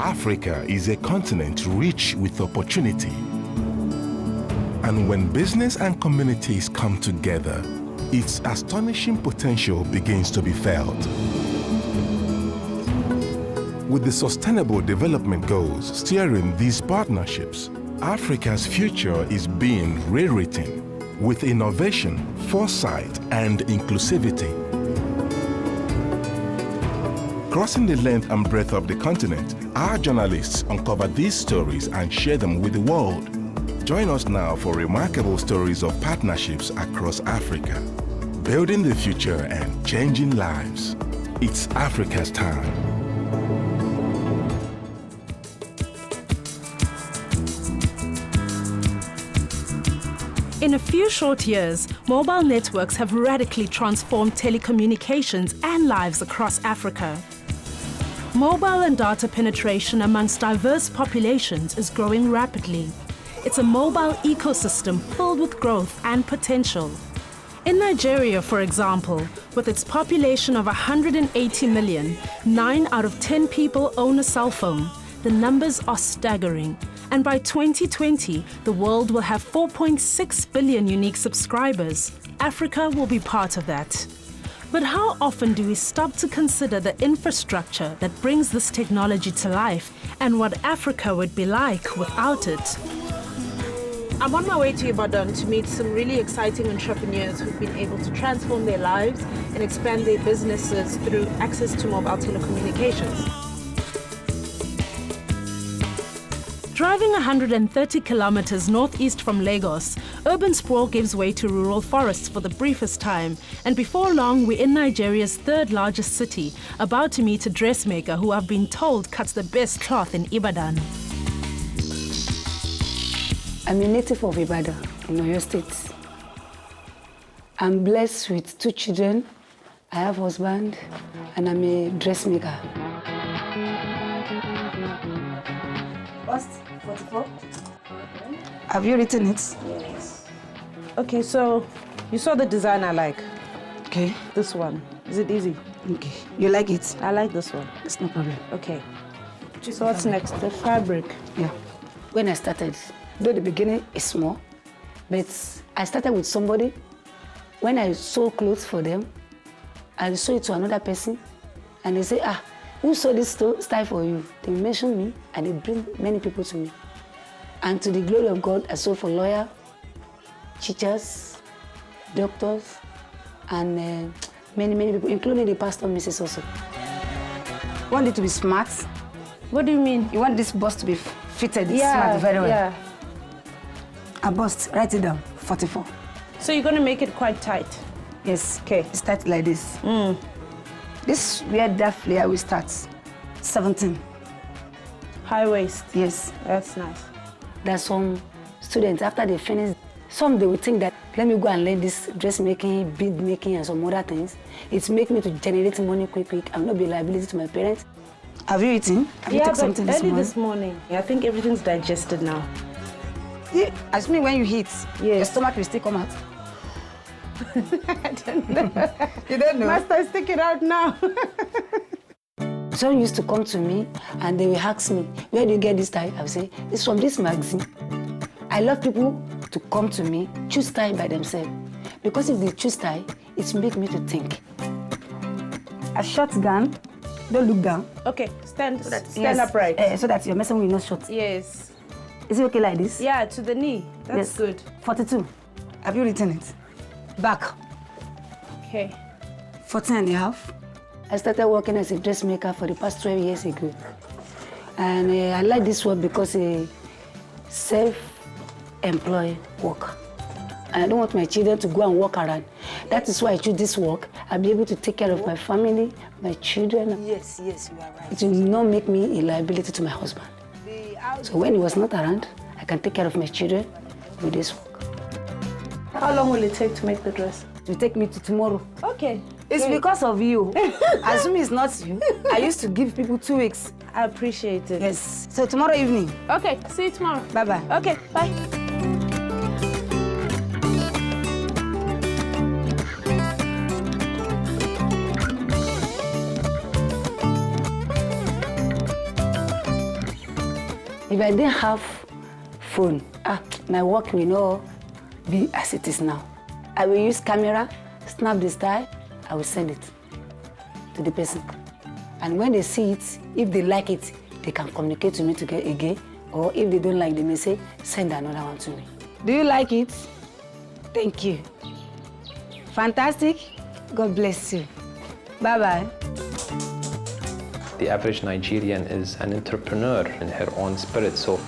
Africa is a continent rich with opportunity. And when business and communities come together, its astonishing potential begins to be felt. With the Sustainable Development Goals steering these partnerships, Africa's future is being rewritten with innovation, foresight, and inclusivity. Crossing the length and breadth of the continent, our journalists uncover these stories and share them with the world. Join us now for remarkable stories of partnerships across Africa, building the future and changing lives. It's Africa's time. In a few short years, mobile networks have radically transformed telecommunications and lives across Africa. Mobile and data penetration amongst diverse populations is growing rapidly. It's a mobile ecosystem filled with growth and potential. In Nigeria, for example, with its population of 180 million, 9 out of 10 people own a cell phone. The numbers are staggering. And by 2020, the world will have 4.6 billion unique subscribers. Africa will be part of that. But how often do we stop to consider the infrastructure that brings this technology to life and what Africa would be like without it? I'm on my way to Ibadan to meet some really exciting entrepreneurs who've been able to transform their lives and expand their businesses through access to mobile telecommunications. Driving 130 kilometers northeast from Lagos, urban sprawl gives way to rural forests for the briefest time. And before long, we're in Nigeria's third largest city, about to meet a dressmaker who I've been told cuts the best cloth in Ibadan. I'm a native of Ibadan in Oyo State. I'm blessed with 2 children. I have a husband, and I'm a dressmaker. Bust 44. Have you written it? Yes. Okay, so you saw the design I like. Okay. This one. Is it easy? Okay. You like it? I like this one. It's no problem. Okay. So what's next? The fabric. Yeah. When I started, though the beginning is small, but I started with somebody. When I sew clothes for them, I sew it to another person, and they say, who sew this style for you? They mention me, and they bring many people to me. And to the glory of God, I sew for lawyers, teachers, doctors, and many people, including the pastor, Mrs. also. You want it to be smart? What do you mean? You want this bust to be fitted smart very well? Yeah. A bust, write it down, 44. So you're going to make it quite tight? Yes. Okay. It starts like this. This where that flare will start. 17. High waist. Yes. That's nice. There's some students, after they finish, they will think that, let me go and learn this dressmaking, bead making, and some other things. It's making me to generate money quick. I'm not be a liability to my parents. Have you eaten? Have you taken something this morning? I think everything's digested now. Yeah, assuming when you eat, your stomach will still come out. I don't know. You don't know? Master, stick it out now. Someone used to come to me and they will ask me, where do you get this tie? I will say, it's from this magazine. I love people to come to me, choose tie by themselves. Because if they choose tie, it makes me to think. A short gun, don't look down. Okay, stand upright. So that your medicine will not short. Yes. Is it okay like this? Yeah, to the knee. That's good. 42. Have you written it? Back. Okay. 14 and a half. I started working as a dressmaker for the past 12 years ago. And I like this work because it's self-employed work. And I don't want my children to go and walk around. That is why I choose this work. I'll be able to take care of my family, my children. Yes, you are right. It will not make me a liability to my husband. So when he was not around, I can take care of my children with this work. How long will it take to make the dress? It will take me to tomorrow. Okay. It's because of you. Assuming it's not you, I used to give people 2 weeks. I appreciate it. Yes. So tomorrow evening. Okay, see you tomorrow. Bye-bye. Okay, bye. If I didn't have phone, my work will not be as it is now. I will use camera, snap the style, I will send it to the person. And when they see it, if they like it, they can communicate to me to get again, or if they don't like, they may say, send another one to me. Do you like it? Thank you. Fantastic. God bless you. Bye-bye. The average Nigerian is an entrepreneur in her own spirit. So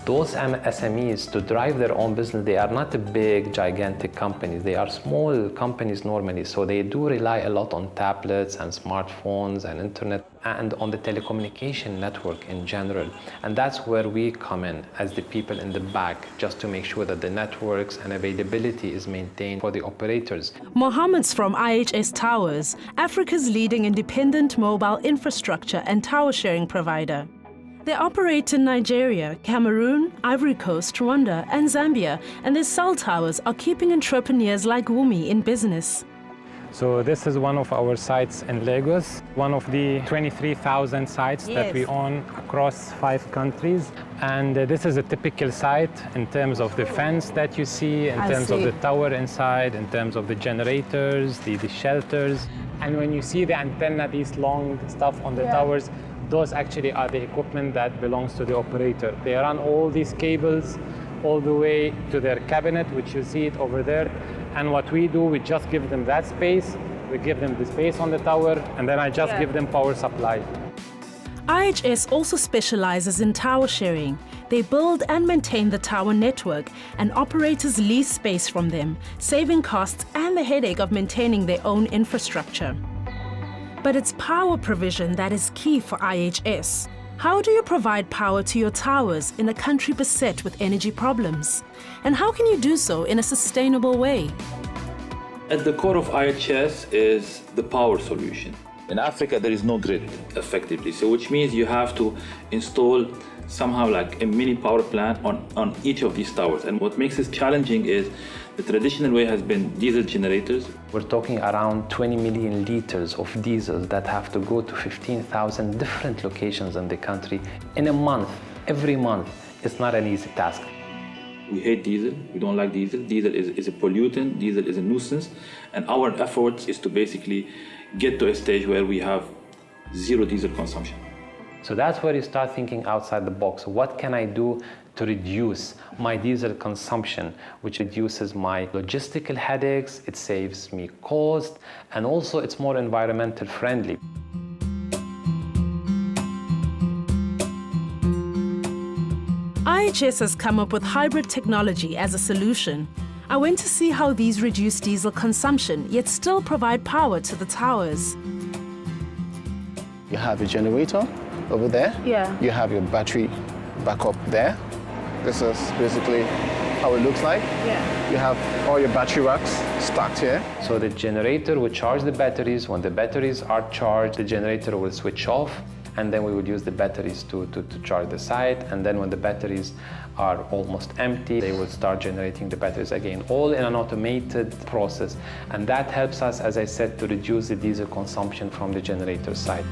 those SMEs, to drive their own business, they are not big, gigantic companies. They are small companies normally. So they do rely a lot on tablets and smartphones and internet and on the telecommunication network in general. And that's where we come in as the people in the back, just to make sure that the networks and availability is maintained for the operators. Mohammed's from IHS Towers, Africa's leading independent mobile infrastructure and tower sharing provider. They operate in Nigeria, Cameroon, Ivory Coast, Rwanda, and Zambia, and their cell towers are keeping entrepreneurs like Wumi in business. So this is one of our sites in Lagos, one of the 23,000 sites that we own across 5 countries. And this is a typical site in terms of the fence that you see, in terms of the tower inside, in terms of the generators, the shelters. And when you see the antenna, these long stuff on the towers, those actually are the equipment that belongs to the operator. They run all these cables all the way to their cabinet, which you see it over there. And what we do, we just give them that space, we give them the space on the tower, and then I just give them power supply. IHS also specializes in tower sharing. They build and maintain the tower network, and operators lease space from them, saving costs and the headache of maintaining their own infrastructure. But it's power provision that is key for IHS. How do you provide power to your towers in a country beset with energy problems? And how can you do so in a sustainable way? At the core of IHS is the power solution. In Africa, there is no grid, effectively. So which means you have to install somehow like a mini power plant on each of these towers. And what makes this challenging is the traditional way has been diesel generators. We're talking around 20 million liters of diesel that have to go to 15,000 different locations in the country in a month, every month. It's not an easy task. We hate diesel, we don't like diesel. Diesel is a pollutant, diesel is a nuisance. And our effort is to basically get to a stage where we have zero diesel consumption. So that's where you start thinking outside the box. What can I do to reduce my diesel consumption, which reduces my logistical headaches, it saves me cost, and also it's more environmental friendly. IHS has come up with hybrid technology as a solution. I went to see how these reduce diesel consumption, yet still provide power to the towers. You have a generator over there. You have your battery backup there. This is basically how it looks like. You have all your battery racks stacked here. So the generator will charge the batteries. When the batteries are charged, the generator will switch off, and then we would use the batteries to charge the site. And then when the batteries are almost empty, they will start generating the batteries again, all in an automated process. And that helps us, as I said, to reduce the diesel consumption from the generator side.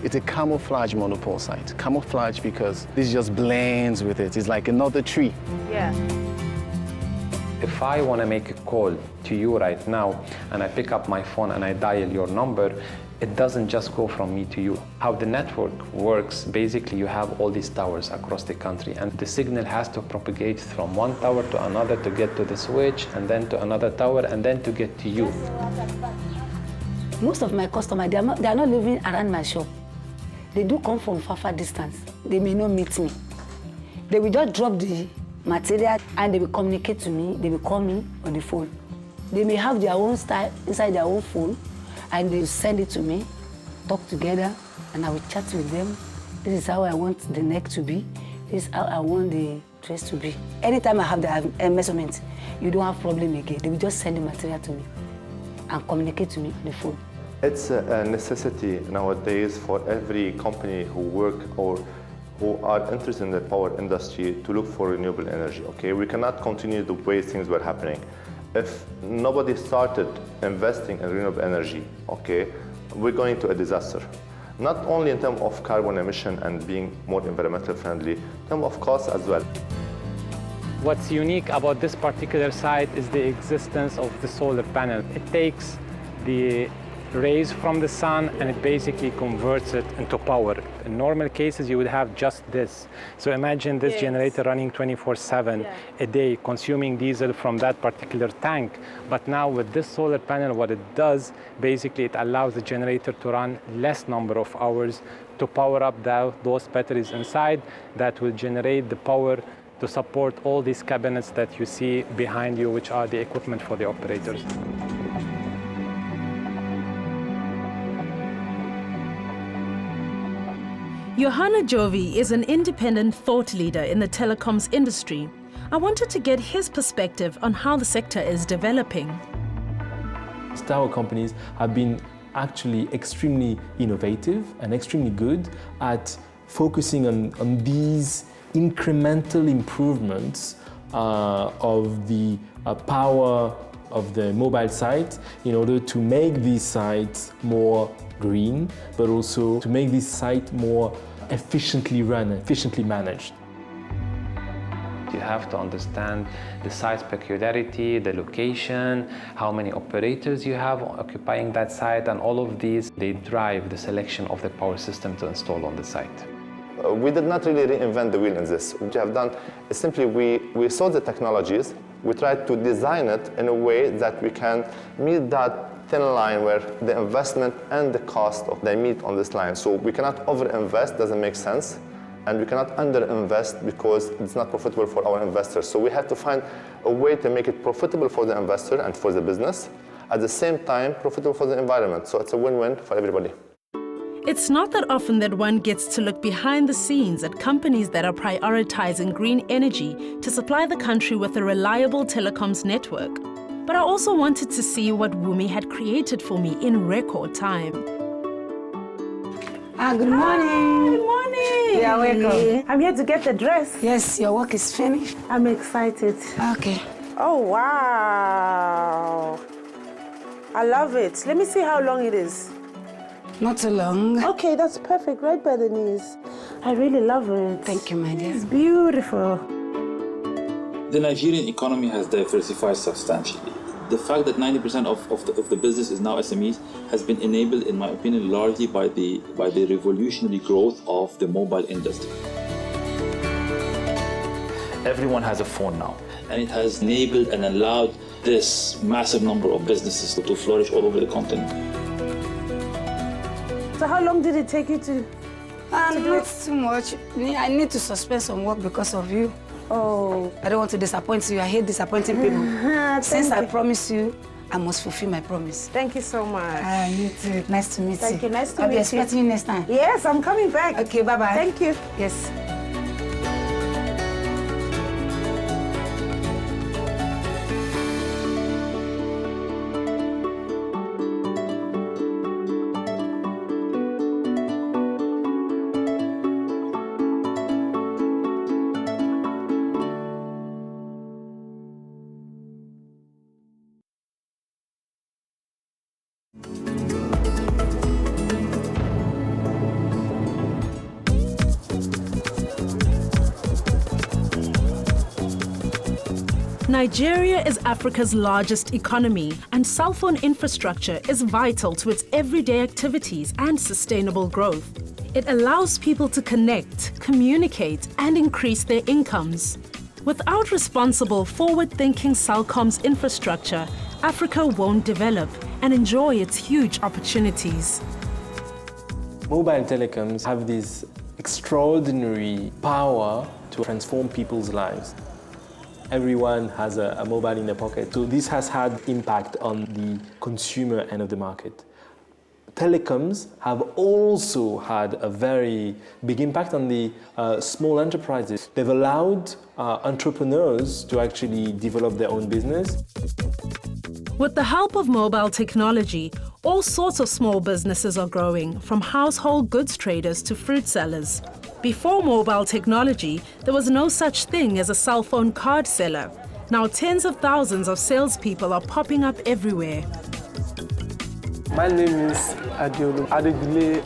It's a camouflage monopole site. Camouflage because this just blends with it. It's like another tree. If I want to make a call to you right now, and I pick up my phone and I dial your number, it doesn't just go from me to you. How the network works, basically you have all these towers across the country, and the signal has to propagate from one tower to another to get to the switch, and then to another tower, and then to get to you. Most of my customers, they are not living around my shop. They do come from far distance. They may not meet me. They will just drop the material and they will communicate to me. They will call me on the phone. They may have their own style inside their own phone, and they will send it to me, talk together, and I will chat with them. This is how I want the neck to be. This is how I want the dress to be. Anytime I have the measurement, you don't have problem again. They will just send the material to me and communicate to me on the phone. It's a necessity nowadays for every company who work or who are interested in the power industry to look for renewable energy. Okay, we cannot continue the way things were happening. If nobody started investing in renewable energy, okay, we're going to a disaster. not only in terms of carbon emission and being more environmental friendly, in terms of cost as well. What's unique about this particular site is the existence of the solar panel. It takes the rays from the sun and it basically converts it into power. In normal cases, you would have just this. So imagine this generator running 24/7 a day, consuming diesel from that particular tank. But now with this solar panel, what it does, basically it allows the generator to run less number of hours to power up those batteries inside that will generate the power to support all these cabinets that you see behind you, which are the equipment for the operators. Johanna Jovi is an independent thought leader in the telecoms industry. I wanted to get his perspective on how the sector is developing. Tower companies have been actually extremely innovative and extremely good at focusing on these incremental improvements of the power of the mobile site in order to make these sites more green, but also to make this site more efficiently run, efficiently managed. You have to understand the site's peculiarity, the location, how many operators you have occupying that site, and all of these, they drive the selection of the power system to install on the site. We did not really reinvent the wheel in this. What we have done is simply we saw the technologies, we tried to design it in a way that we can meet that thin line where the investment and the cost they meet on this line. So we cannot overinvest, doesn't make sense, and we cannot underinvest because it's not profitable for our investors. So we had to find a way to make it profitable for the investor and for the business, at the same time profitable for the environment. So it's a win-win for everybody. It's not that often that one gets to look behind the scenes at companies that are prioritizing green energy to supply the country with a reliable telecoms network. But I also wanted to see what Wumi had created for me in record time. Good morning. Good morning. You are welcome. I'm here to get the dress. Yes, your work is finished. I'm excited. Okay. Oh, wow. I love it. Let me see how long it is. Not too long. Okay, that's perfect, right by the knees. I really love it. Thank you, my dear. It's beautiful. The Nigerian economy has diversified substantially. The fact that 90% of the business is now SMEs has been enabled, in my opinion, largely by the revolutionary growth of the mobile industry. Everyone has a phone now, and it has enabled and allowed this massive number of businesses to flourish all over the continent. So how long did it take you to Not too much. I need to suspend some work because of you. Oh. I don't want to disappoint you. I hate disappointing people. Since I promised you, I must fulfill my promise. Thank you so much. You too. Nice to meet you. Thank you. Nice to meet you. I'll be expecting you next time. Yes, I'm coming back. Okay, bye-bye. Thank you. Yes. Nigeria is Africa's largest economy, and cell phone infrastructure is vital to its everyday activities and sustainable growth. It allows people to connect, communicate, and increase their incomes. Without responsible, forward-thinking cell comms infrastructure, Africa won't develop and enjoy its huge opportunities. Mobile telecoms have this extraordinary power to transform people's lives. Everyone has a mobile in their pocket, so this has had impact on the consumer end of the market. Telecoms have also had a very big impact on the small enterprises. They've allowed entrepreneurs to actually develop their own business. With the help of mobile technology, all sorts of small businesses are growing, from household goods traders to fruit sellers. Before mobile technology, there was no such thing as a cell phone card seller. Now tens of thousands of salespeople are popping up everywhere. My name is Adeolu Adegule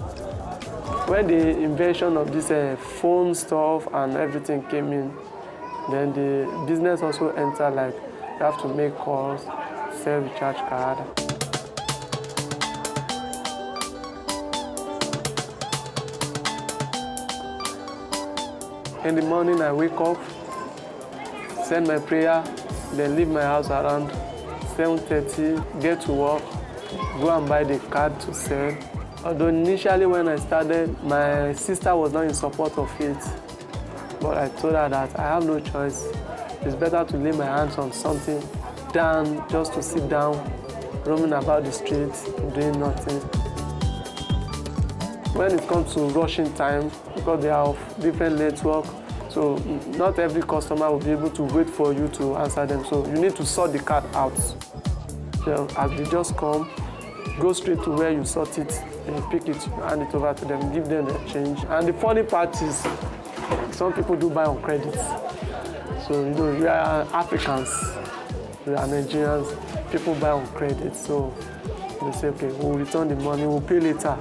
When the invention of this phone stuff and everything came in, then the business also entered, like you have to make calls, sell recharge card. In the morning I wake up, send my prayer, then leave my house around 7:30, get to work, go and buy the card to sell. Although initially when I started, my sister was not in support of it. But I told her that I have no choice. It's better to lay my hands on something than just to sit down, roaming about the streets, doing nothing. When it comes to rushing time, because they have different networks, so not every customer will be able to wait for you to answer them. So you need to sort the card out. So as they just come, go straight to where you sort it, and you pick it, hand it over to them, give them the change. And the funny part is, some people do buy on credit. So we are Africans, we are Nigerians, people buy on credit. So they say, okay, we'll return the money, we'll pay later.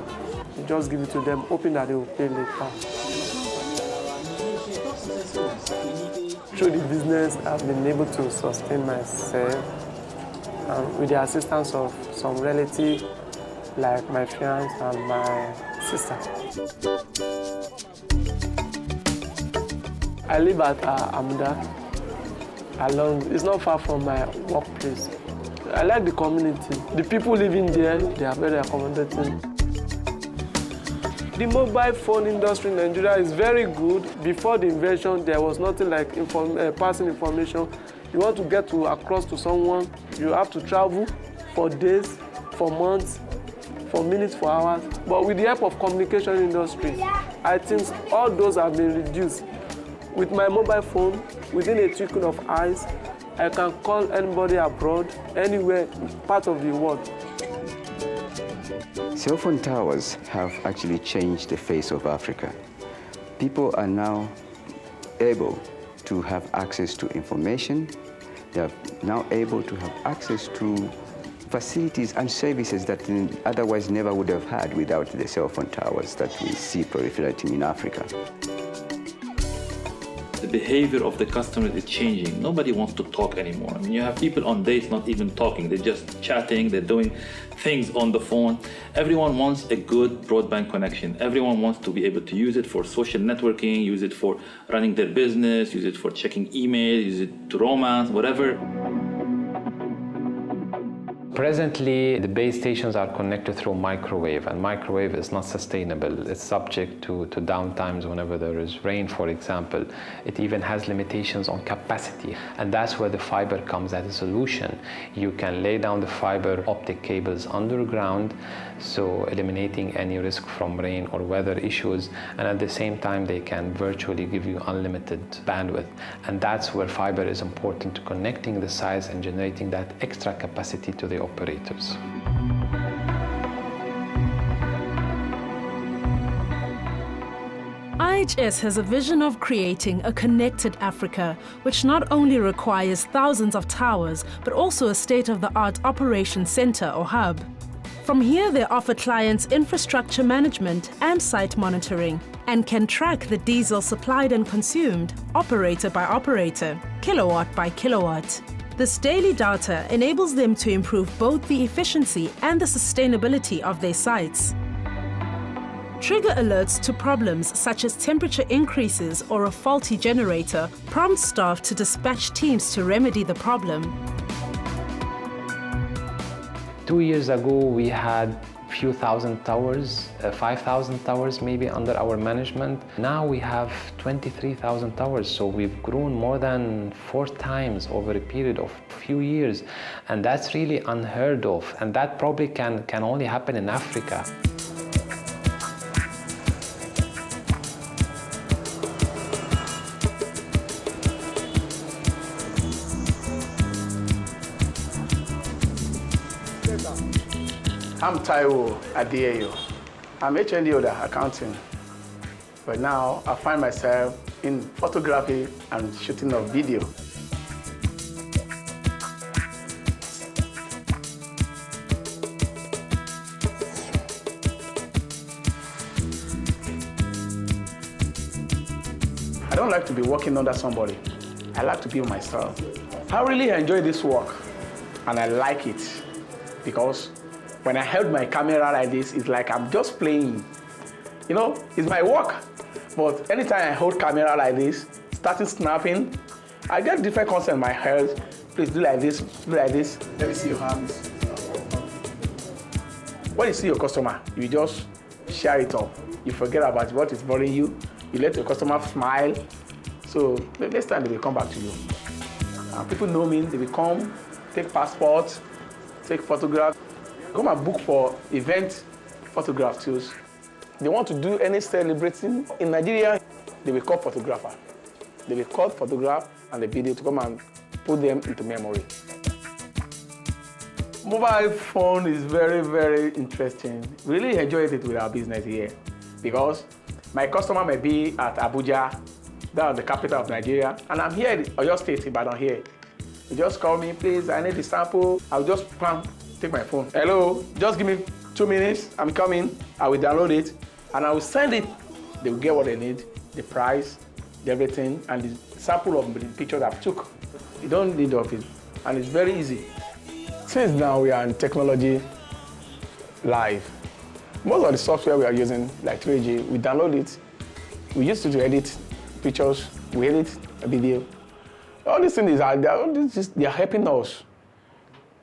You just give it to them, hoping that they will pay later. Through the business, I've been able to sustain myself with the assistance of some relatives, like my fiance and my sister. I live at Amda, it's not far from my workplace. I like the community. The people living there, they are very accommodating. The mobile phone industry in Nigeria is very good. Before the invention, there was nothing like passing information. You want to get across to someone, you have to travel for days, for months, for minutes, for hours. But with the help of communication industry, I think all those have been reduced. With my mobile phone, within a twinkle of eyes, I can call anybody abroad, anywhere, part of the world. Cell phone towers have actually changed the face of Africa. People are now able to have access to information. They are now able to have access to facilities and services that they otherwise never would have had without the cell phone towers that we see proliferating in Africa. The behavior of the customer is changing. Nobody wants to talk anymore. I mean, you have people on dates not even talking. They're just chatting, they're doing things on the phone. Everyone wants a good broadband connection. Everyone wants to be able to use it for social networking, use it for running their business, use it for checking email, use it to romance, whatever. Presently, the base stations are connected through microwave, and microwave is not sustainable. It's subject to downtimes whenever there is rain, for example. It even has limitations on capacity, and that's where the fiber comes as a solution. You can lay down the fiber optic cables underground, so eliminating any risk from rain or weather issues, and at the same time they can virtually give you unlimited bandwidth. And that's where fiber is important to connecting the sites and generating that extra capacity to the operators. IHS has a vision of creating a connected Africa, which not only requires thousands of towers, but also a state-of-the-art operations center or hub. From here, they offer clients infrastructure management and site monitoring, and can track the diesel supplied and consumed, operator by operator, kilowatt by kilowatt. This daily data enables them to improve both the efficiency and the sustainability of their sites. Trigger alerts to problems such as temperature increases or a faulty generator prompt staff to dispatch teams to remedy the problem. 2 years ago, we had few thousand towers, 5,000 towers maybe under our management. Now we have 23,000 towers, so we've grown more than 4 times over a period of few years, and that's really unheard of, and that probably can only happen in Africa. I'm Taiwo Adeyo. I'm HND Oda Accounting, but now I find myself in photography and shooting of video. don't like to be working under somebody. I like to be myself. I really enjoy this work, and I like it because when I held my camera like this, it's like I'm just playing. You know, it's my work. But anytime I hold camera like this, starting snapping, I get different concepts in my head. Please do like this, do like this. Let me see your hands. When you see your customer, you just share it up. You forget about what is bothering you. You let your customer smile. So the next time they will come back to you. People know me, they will come, take passports, take photographs. Come and book for event photograph tools. They want to do any celebrating in Nigeria, they will call photographer. They will call photograph and the video to come and put them into memory. Mobile phone is very, very interesting. Really enjoyed it with our business here because my customer may be at Abuja, that's the capital of Nigeria, and I'm here in Oyo State, Ibadan here. You just call me, please, I need the sample. I'll just take my phone. Hello, just give me 2 minutes, I'm coming. I will download it, and I will send it. They will get what they need, the price, everything, and the sample of the pictures I've took. You don't need of it, and it's very easy. Since now we are in technology live, most of the software we are using, like 3G, we download it. We used to edit pictures, we edit a video. All these things they are helping us.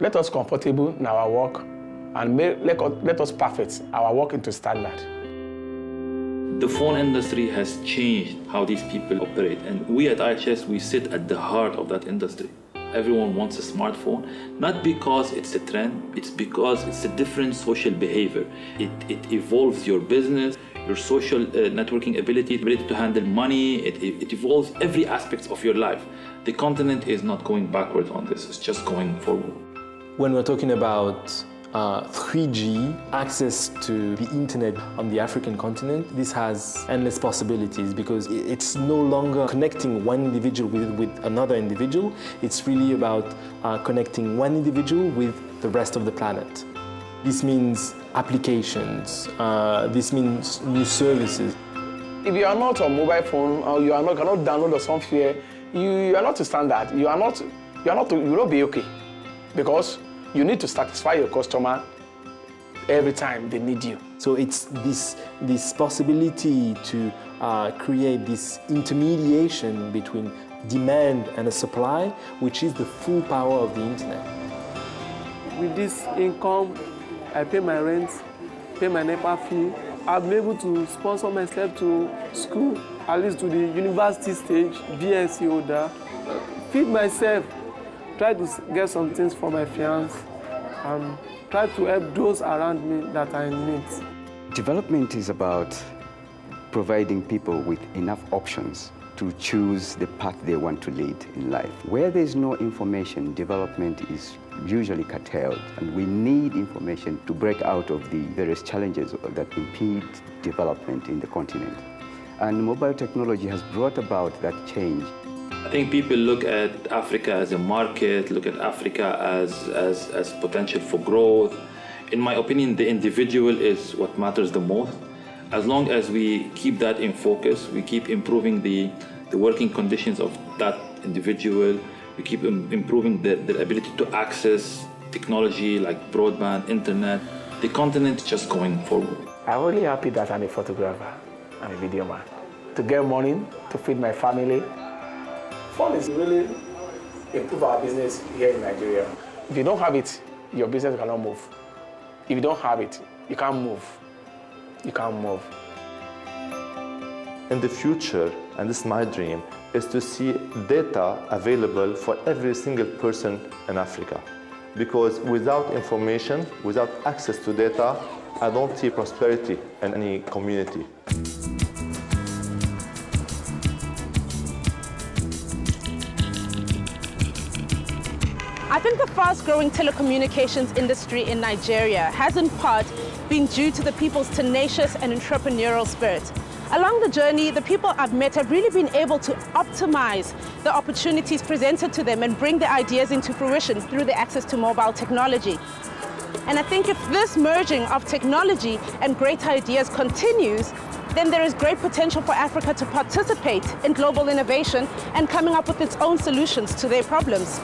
Let us comfortable in our work and let us perfect our work into standard. The phone industry has changed how these people operate, and we at IHS, we sit at the heart of that industry. Everyone wants a smartphone, not because it's a trend, it's because it's a different social behavior. It evolves your business, your social networking ability to handle money, it evolves every aspect of your life. The continent is not going backwards on this, it's just going forward. When we're talking about 3G, access to the internet on the African continent, this has endless possibilities because it's no longer connecting one individual with another individual. It's really about connecting one individual with the rest of the planet. This means applications, this means new services. If you are not on mobile phone or you cannot download the software, you are not to standard. You will not be okay because you need to satisfy your customer every time they need you. So it's this possibility to create this intermediation between demand and a supply, which is the full power of the internet. With this income, I pay my rent, pay my NEPA fee. I'm able to sponsor myself to school, at least to the university stage, BSc holder, feed myself, try to get some things for my fiance, and try to help those around me that are in need. Development is about providing people with enough options to choose the path they want to lead in life. Where there's no information, development is usually curtailed, and we need information to break out of the various challenges that impede development in the continent. And mobile technology has brought about that change. I think people look at Africa as a market, look at Africa as potential for growth. In my opinion, the individual is what matters the most. As long as we keep that in focus, we keep improving the working conditions of that individual, we keep improving the ability to access technology like broadband, internet, the continent is just going forward. I'm really happy that I'm a photographer and a video man. To get money, to feed my family. Phone is really improve our business here in Nigeria. If you don't have it, your business cannot move. If you don't have it, you can't move. You can't move. In the future, and this is my dream, is to see data available for every single person in Africa. Because without information, without access to data, I don't see prosperity in any community. I think the fast-growing telecommunications industry in Nigeria has in part been due to the people's tenacious and entrepreneurial spirit. Along the journey, the people I've met have really been able to optimize the opportunities presented to them and bring their ideas into fruition through the access to mobile technology. And I think if this merging of technology and great ideas continues, then there is great potential for Africa to participate in global innovation and coming up with its own solutions to their problems.